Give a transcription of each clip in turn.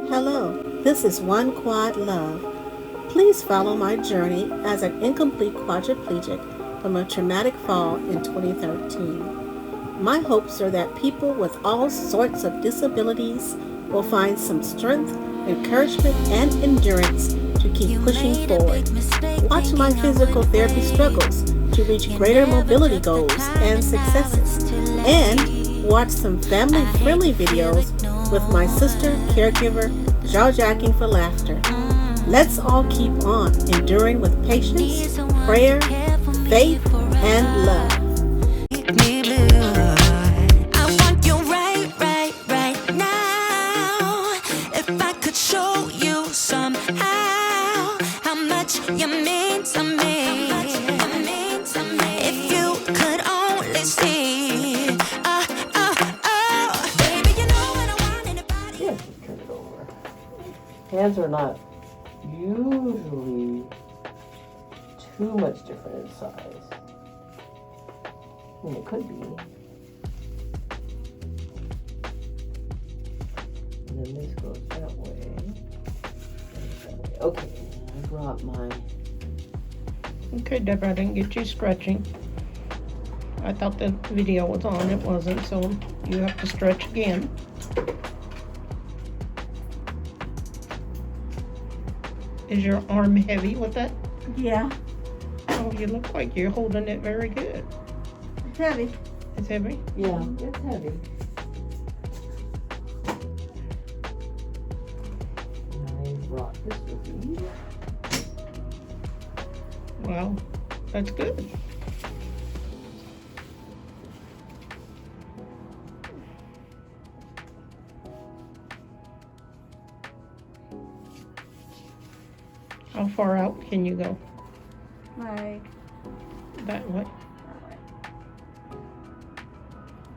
Hello, this is One Quad Love. Please follow my journey as an incomplete quadriplegic from a traumatic fall in 2013. My hopes are that people with all sorts of disabilities will find some strength, encouragement, and endurance to keep pushing forward. Watch my physical therapy struggles to reach greater mobility goals and successes, and watch some family-friendly videos with my sister caregiver jaw-jacking for laughter. Let's all keep on enduring with patience, prayer, faith, and love. I want you right now. If I could show you somehow how much you mean to me. If you could only see. Baby, you know what I want in a body. Yeah, just turn it over. Hands are not usually too much different in size. I mean, it could be. And then this goes that way. Okay, I brought my... Okay, Deborah, I didn't get you stretching. I thought the video was on. It wasn't, so you have to stretch again. Is your arm heavy with that? Yeah, Oh, you look like you're holding it very good. it's heavy. It's heavy? Yeah, it's heavy. I brought this with me. Wow, that's good. How far out can you go? Like, That way?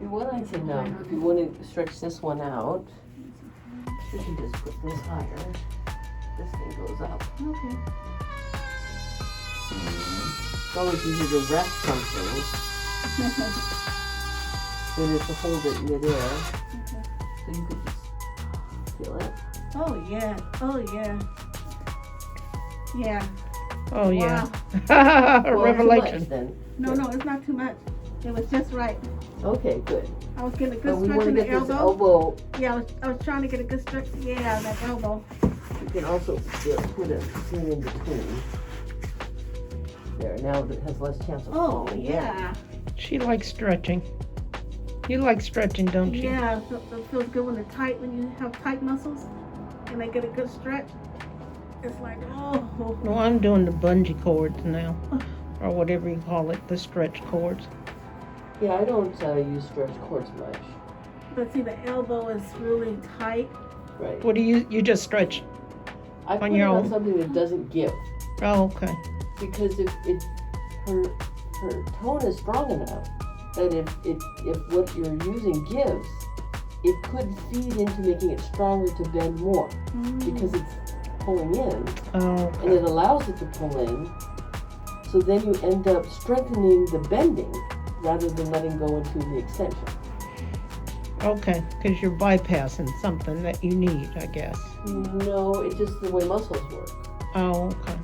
What I say now, if you want to stretch this one out, you can just put this higher. This thing goes up. okay. It's always easy to rest something than it to hold it midair. So you could just feel it. Oh yeah, oh yeah. Yeah. Oh, yeah. Wow. A Well, revelation. too much then. No, it's not too much. It was just right. Okay, good. I was getting a But good we stretch want in to the get this elbow. elbow. Yeah, I was trying to get a good stretch. Yeah, that elbow. You can also put a thing in between. There, now it has less chance of Oh falling. yeah. She likes stretching. You like stretching, don't you? Yeah, it feels good when you have tight muscles and they get a good stretch. It's like, oh. No, I'm doing the bungee cords now, or whatever you call it, the stretch cords. Yeah, I don't use stretch cords much. But see, the elbow is really tight. Right. What do you just stretch? I put on it your on own? something that doesn't give. Oh, okay. Because if her tone is strong enough that if what you're using gives, it could feed into making it stronger to bend more because it's pulling in Oh, and it okay. allows it to pull in. So then you end up strengthening the bending rather than letting go into the extension. Okay, because you're bypassing something that you need, I guess. No, it's just the way muscles work. Oh, okay.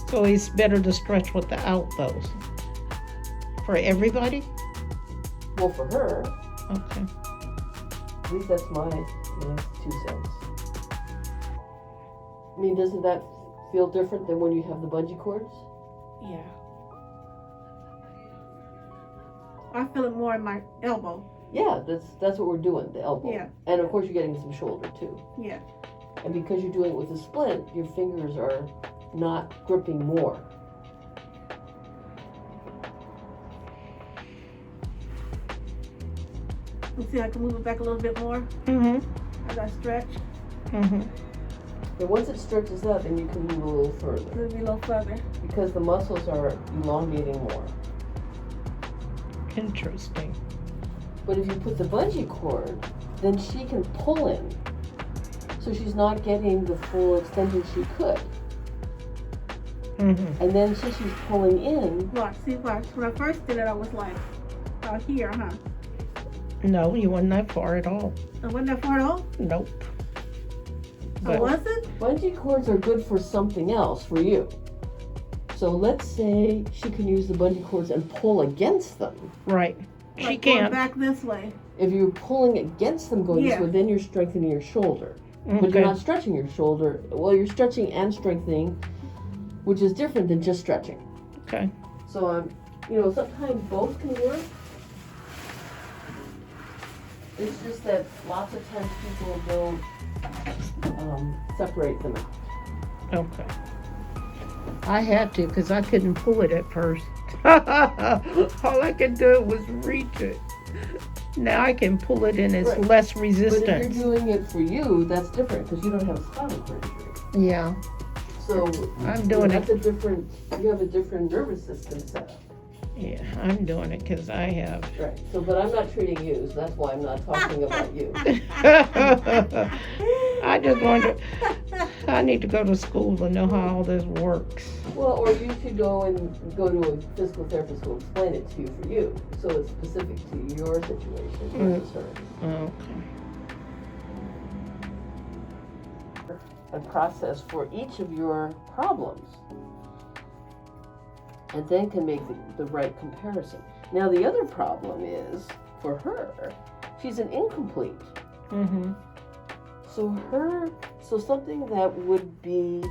So it's better to stretch without those. For everybody? Well, for her, Okay. at least that's my 2 cents. I mean, doesn't that feel different than when you have the bungee cords? Yeah. I feel it more in my elbow. Yeah, that's what we're doing, the elbow. Yeah. And of course you're getting some shoulder too. Yeah. And because you're doing it with a splint, your fingers are not gripping more. You see, I can move it back a little bit more Mm-hmm. as I stretch. Mm-hmm. And once it stretches out, then you can move a little further Move me a little further. because the muscles are elongating more. Interesting. But if you put the bungee cord, then she can pull in. So she's not getting the full extension she could. Mm-hmm. And then since she's pulling in, Watch, see, watch. When I first did it, I was like, here, huh? No, you weren't that far at all. I wasn't that far at all? Nope. But was it? Bungee cords are good for something else for you. So let's say she can use the bungee cords and pull against them. right, Like she going can't. back this way. If you're pulling against them going Yeah. this way, then you're strengthening your shoulder. But Okay. you're not stretching your shoulder. Well, you're stretching and strengthening, which is different than just stretching. Okay. So, sometimes both can work. It's just that lots of times people don't separate them out. Okay. I had to because I couldn't pull it at first. All I could do was reach it. Now I can pull it and it's Right. less But resistance. if you're doing it for you, that's different because you don't have a spinal cord injury. Yeah, So I'm doing that's a different. You have a different nervous system set up. yeah, I'm doing it because I have. Right. So, but I'm not treating you, so that's why I'm not talking about you. I just wonder, I need to go to school to know how all this works. Well, or you should go to a physical therapist who will explain it to you for you, so it's specific to your situation versus hers. Okay. A process for each of your problems, and then can make the right comparison. Now, the other problem is for her, she's an incomplete. Mm-hmm. So something that would be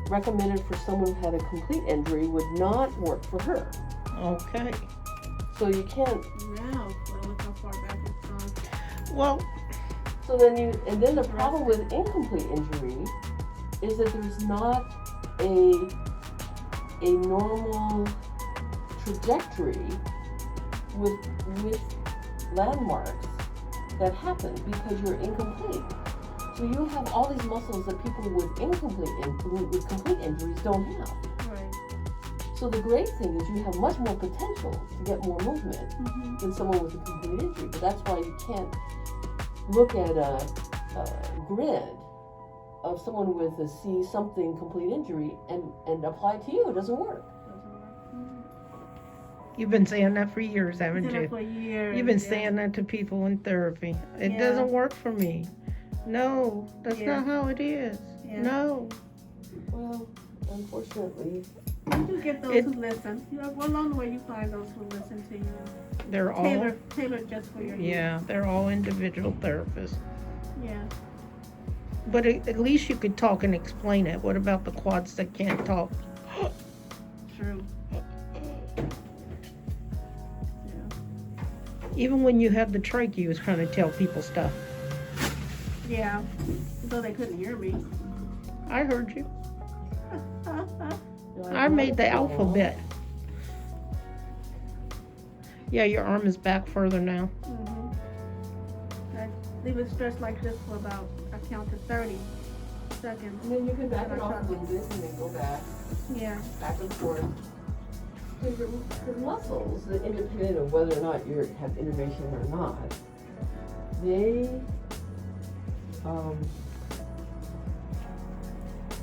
recommended for someone who had a complete injury would not work for her. Okay. So you can't. Now, well, look how far back it's gone. Well, So then the problem with incomplete injury is that there's not a normal trajectory with landmarks that happen because you're incomplete. So you have all these muscles that people with complete injuries don't have. Right. So the great thing is you have much more potential to get more movement Mm-hmm. than someone with a complete injury. But that's why you can't look at a grid of someone with a C something complete injury and apply it to you. It doesn't work. you've been saying that for years, haven't Been there you? for years. You've been yeah. saying that to people in therapy. It Yeah. doesn't work for me. No, that's Yeah. not how it is. Yeah. No. Well, unfortunately, You do get those It- who listen. Along the way, you find those who listen to you. They're all, Tailored just for your needs. yeah, they're all individual therapists. Yeah. But at least you could talk and explain it. What about the quads that can't talk? True. Even when you had the trach, you was trying to tell people stuff. Yeah. Though they couldn't hear me. I heard you. you know, I made the wanna go alphabet. Yeah, your arm is back further now. Mm-hmm. I leave it stretched like this for about, I count to 30 seconds. And then you can back it off a little bit and then go back Yeah. and forth. Because your muscles, independent of whether or not you have innervation or not, they,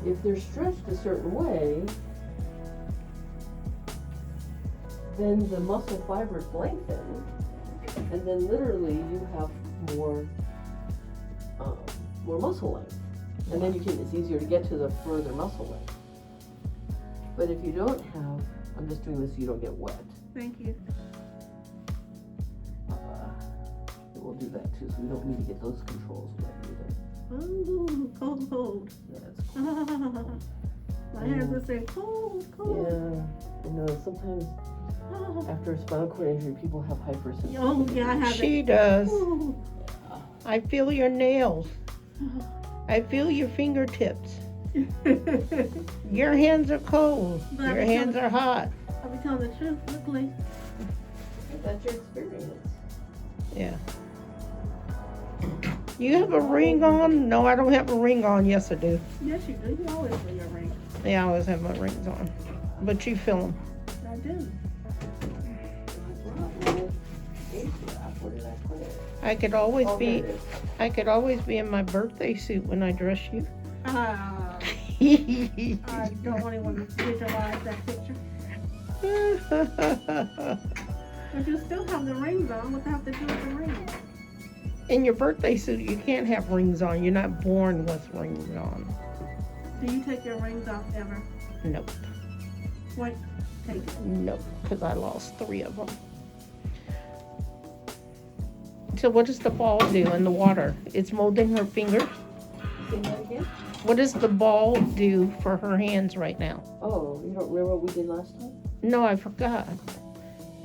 if they're stretched a certain way, then the muscle fibers lengthen, and then literally you have more muscle length, and then it's easier to get to the further muscle length. But if you don't have, I'm just doing this so you don't get wet. Thank you. We'll do that too, so we don't need to get those controls wet either. Ooh, cold. That's cool. My hands are saying cold. Yeah, sometimes after a spinal cord injury, people have hypersensitivity. Oh, yeah, I have She it. does. Ooh. I feel your nails. I feel your fingertips. Your hands are cold. But Your I'm hands telling- are hot. I'll be telling the truth, luckily. That's your experience. Yeah. You have a ring on? No, I don't have a ring on. Yes, I do. Yes, you do. You always wear your ring. Yeah, I always have my rings on. But you feel them. I do. Where did I put it? I could always Oh, be. there it is. I could always be in my birthday suit when I dress you. I don't want anyone to visualize that picture. But you still have the rings on. What do I have to do with the rings? In your birthday suit, you can't have rings on. You're not born with rings on. Do you take your rings off ever? Nope. What? Take it. Nope, because I lost 3 of them. So what does the ball do in the water? It's molding her fingers. Say that again? What does the ball do for her hands right now? Oh, you don't remember what we did last time? No, I forgot.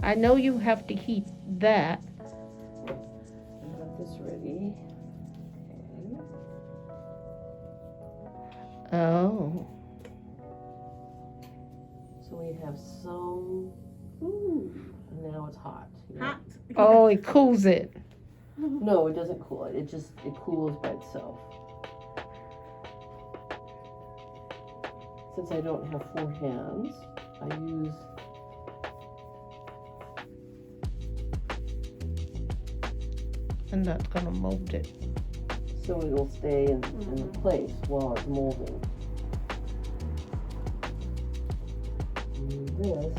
I know you have to heat that. I got this ready. Okay. Oh. So we have some. Ooh. And now it's hot. Hot. Oh, it cools it. No, it doesn't cool it. It cools by itself. Since I don't have 4 hands, I use And that's gonna mold it. so it'll stay in place while it's molding. And this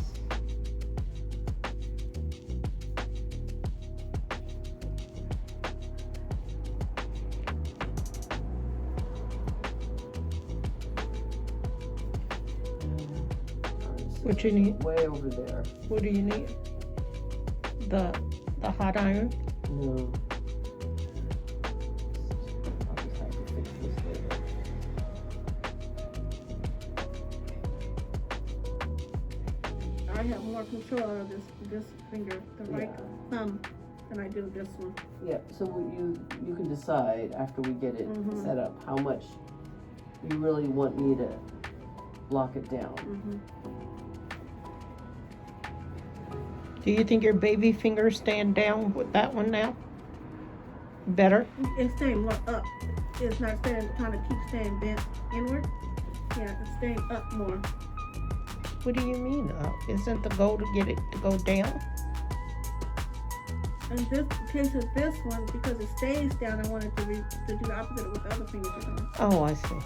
What you need? way over there. What do you need? The hot iron? No. I'll just have to fix this later. I have more control of this finger, the right thumb, than I do this one. Yeah, so you can decide after we get it set up how much you really want me to lock it down. Do you think your baby fingers stand down with that one now? Better? It's staying more up. It's not staying, trying to keep staying bent inward. Yeah, it's staying up more. What do you mean up? Isn't the goal to get it to go down? In this case of this one, because it stays down, I wanted to do the opposite of what the other fingers are doing. Oh, I see.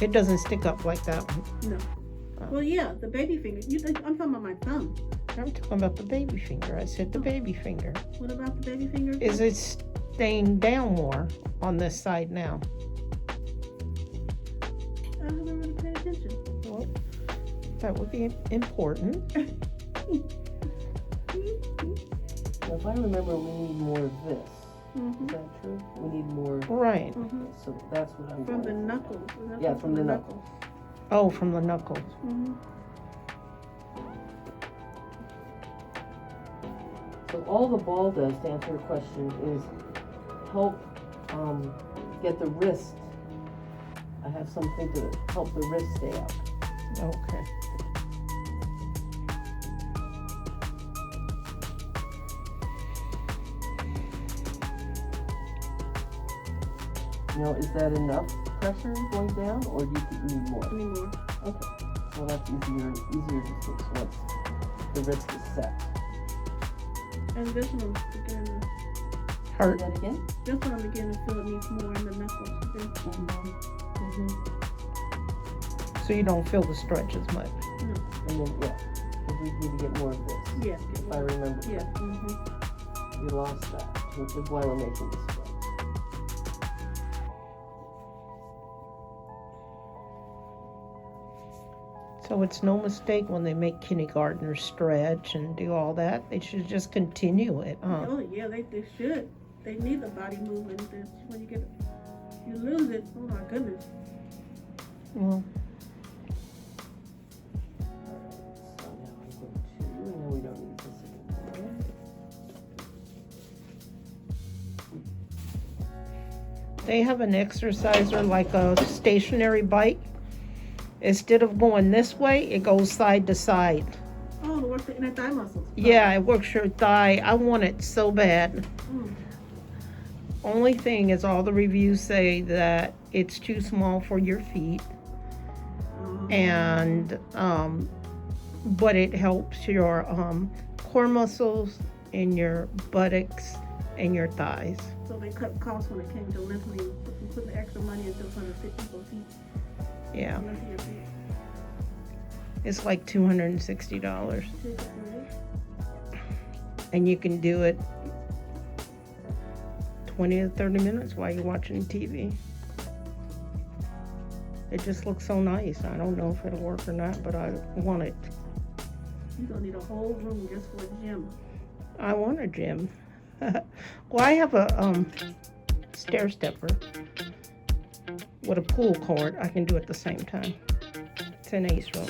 It doesn't stick up like that one. No. Well, yeah, the baby finger. I'm talking about my thumb. I'm talking about the baby finger. I said the baby finger. What about the baby finger? Is it staying down more on this side now? I haven't really paid attention. Well, that would be important. Now, if I remember, we need more of this. Is that true? We need more. Right. So that's what I'm From the going knuckles. Yeah, from the knuckles. Oh, from the knuckles. So all the ball does, to answer your question, is help get the wrist. I have something to help the wrist stay up. Okay. Now, is that enough pressure going down, or do you think you need more? Anymore. Okay. Well, that's easier to fix once the wrist is set. And this one, beginning to, Hurt. Say that again? this one I'm beginning to feel it needs more in the knuckles. So you don't feel the stretch as much. And then, yeah, if we need to get more of this. Yeah. If I remember. Yeah. We lost that, which is why we're making this stretch. So it's no mistake when they make kindergartners stretch and do all that. They should just continue it, huh? Oh yeah, they should. They need the body movement. When you lose it, oh my goodness. Well, So now I'm going to, no, we don't need this anymore. they have an exerciser like a stationary bike. Instead of going this way, it goes side to side. Oh, to work the inner thigh muscles. Yeah, it works your thigh. I want it so bad. Only thing is all the reviews say that it's too small for your feet. And, but it helps your core muscles and your buttocks and your thighs. So they cut costs when it came to lengthening, putting the extra money into 150 for feet. Yeah, Lengthen your feet. it's like $260. And you can do it 20 to 30 minutes while you're watching TV. It just looks so nice. I don't know if it'll work or not, but I want it. You're gonna need a whole room just for a gym. I want a gym. Well, I have a stair stepper with a pull cord. I can do it at the same time. It's an ace room.